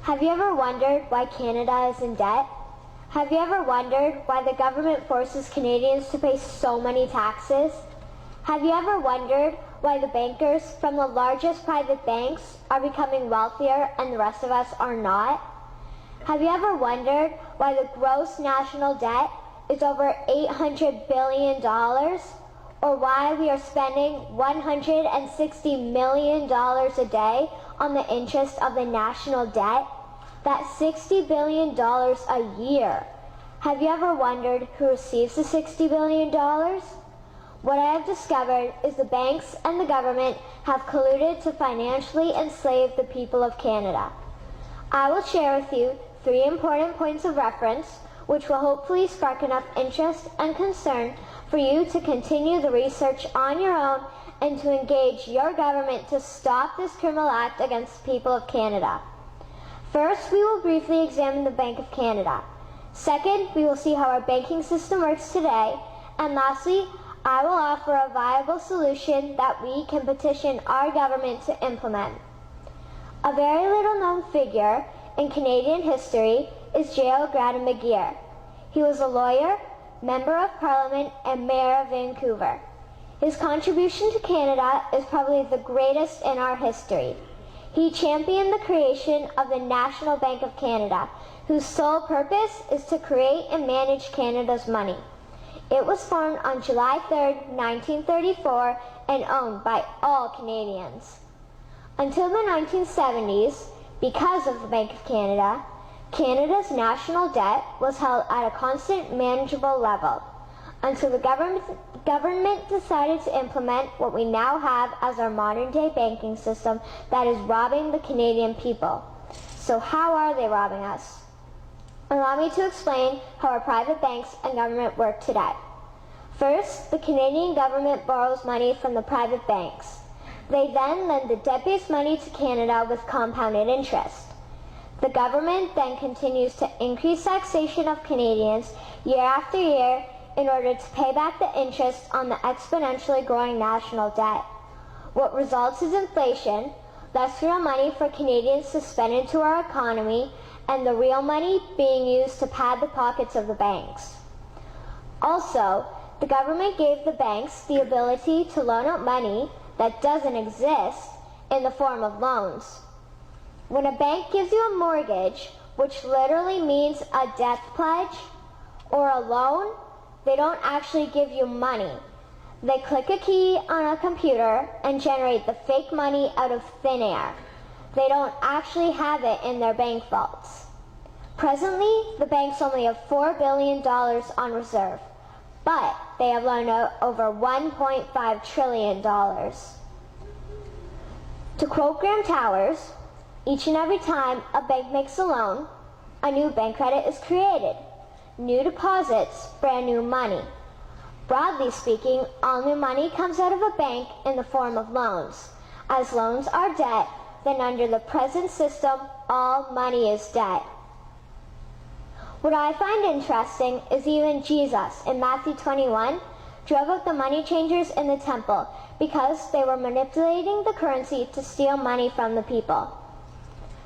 Have you ever wondered why Canada is in debt? Have you ever wondered why the government forces Canadians to pay so many taxes? Have you ever wondered why the bankers from the largest private banks are becoming wealthier and the rest of us are not? Have you ever wondered why the gross national debt is over $800 billion? Or why we are spending $160 million a day on the interest of the national debt? That's $60 billion a year. Have you ever wondered who receives the $60 billion? What I have discovered is the banks and the government have colluded to financially enslave the people of Canada. I will share with you 3 important points of reference which will hopefully spark enough interest and concern for you to continue the research on your own and to engage your government to stop this criminal act against the people of Canada. First, we will briefly examine the Bank of Canada. Second, we will see how our banking system works today. And lastly, I will offer a viable solution that we can petition our government to implement. A very little known figure in Canadian history is J.O. Gradon McGeer. He was a lawyer, Member of Parliament, and Mayor of Vancouver. His contribution to Canada is probably the greatest in our history. He championed the creation of the National Bank of Canada, whose sole purpose is to create and manage Canada's money. It was formed on July 3, 1934, and owned by all Canadians. Until the 1970s, because of the Bank of Canada, Canada's national debt was held at a constant, manageable level until the government decided to implement what we now have as our modern-day banking system that is robbing the Canadian people. So how are they robbing us? Allow me to explain how our private banks and government work today. First, the Canadian government borrows money from the private banks. They then lend the debt-based money to Canada with compounded interest. The government then continues to increase taxation of Canadians year after year in order to pay back the interest on the exponentially growing national debt. What results is inflation, less real money for Canadians to spend into our economy, and the real money being used to pad the pockets of the banks. Also, the government gave the banks the ability to loan out money that doesn't exist in the form of loans. When a bank gives you a mortgage, which literally means a death pledge, or a loan, they don't actually give you money. They click a key on a computer and generate the fake money out of thin air. They don't actually have it in their bank vaults. Presently, the banks only have $4 billion on reserve, but they have loaned out over $1.5 trillion. To quote Graham Towers, each and every time a bank makes a loan, a new bank credit is created. New deposits, brand new money. Broadly speaking, all new money comes out of a bank in the form of loans. As loans are debt, then under the present system, all money is debt. What I find interesting is even Jesus, in Matthew 21, drove out the money changers in the temple because they were manipulating the currency to steal money from the people.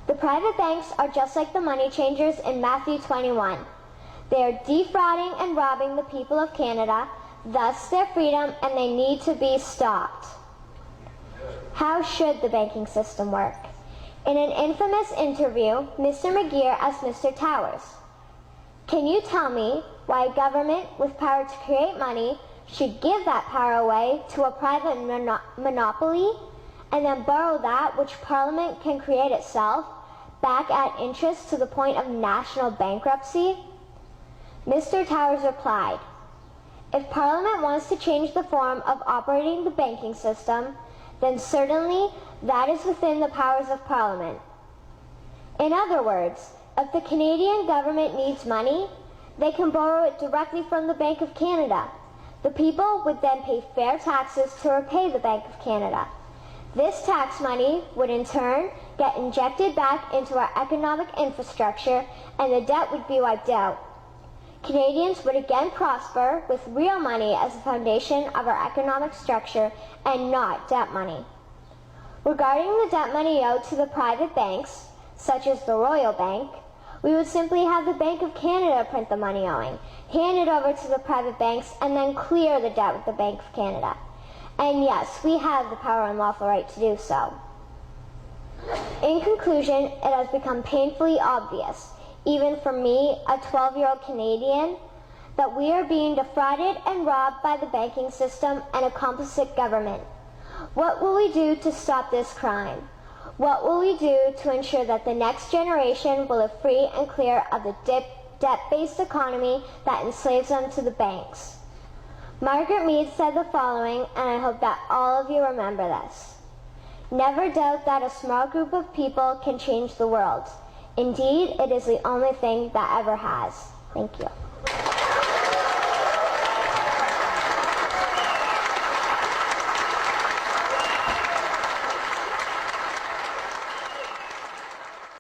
The private banks are just like the money changers in Matthew 21. They are defrauding and robbing the people of Canada, thus their freedom, and they need to be stopped. How should the banking system work? In an infamous interview, Mr. McGeer asked Mr. Towers, "Can you tell me why a government with power to create money should give that power away to a private monopoly and then borrow that which Parliament can create itself back at interest to the point of national bankruptcy?" Mr. Towers replied, "If Parliament wants to change the form of operating the banking system, then certainly that is within the powers of Parliament. In other words, if the Canadian government needs money, they can borrow it directly from the Bank of Canada. The people would then pay fair taxes to repay the Bank of Canada. This tax money would in turn get injected back into our economic infrastructure and the debt would be wiped out. Canadians would again prosper with real money as the foundation of our economic structure and not debt money. Regarding the debt money owed to the private banks, such as the Royal Bank, we would simply have the Bank of Canada print the money owing, hand it over to the private banks, and then clear the debt with the Bank of Canada. And yes, we have the power and lawful right to do so. In conclusion, it has become painfully obvious, even for me, a 12-year-old Canadian, that we are being defrauded and robbed by the banking system and a complicit government. What will we do to stop this crime? What will we do to ensure that the next generation will live free and clear of the debt-based economy that enslaves them to the banks? Margaret Mead said the following, and I hope that all of you remember this. Never doubt that a small group of people can change the world. Indeed, it is the only thing that ever has. Thank you.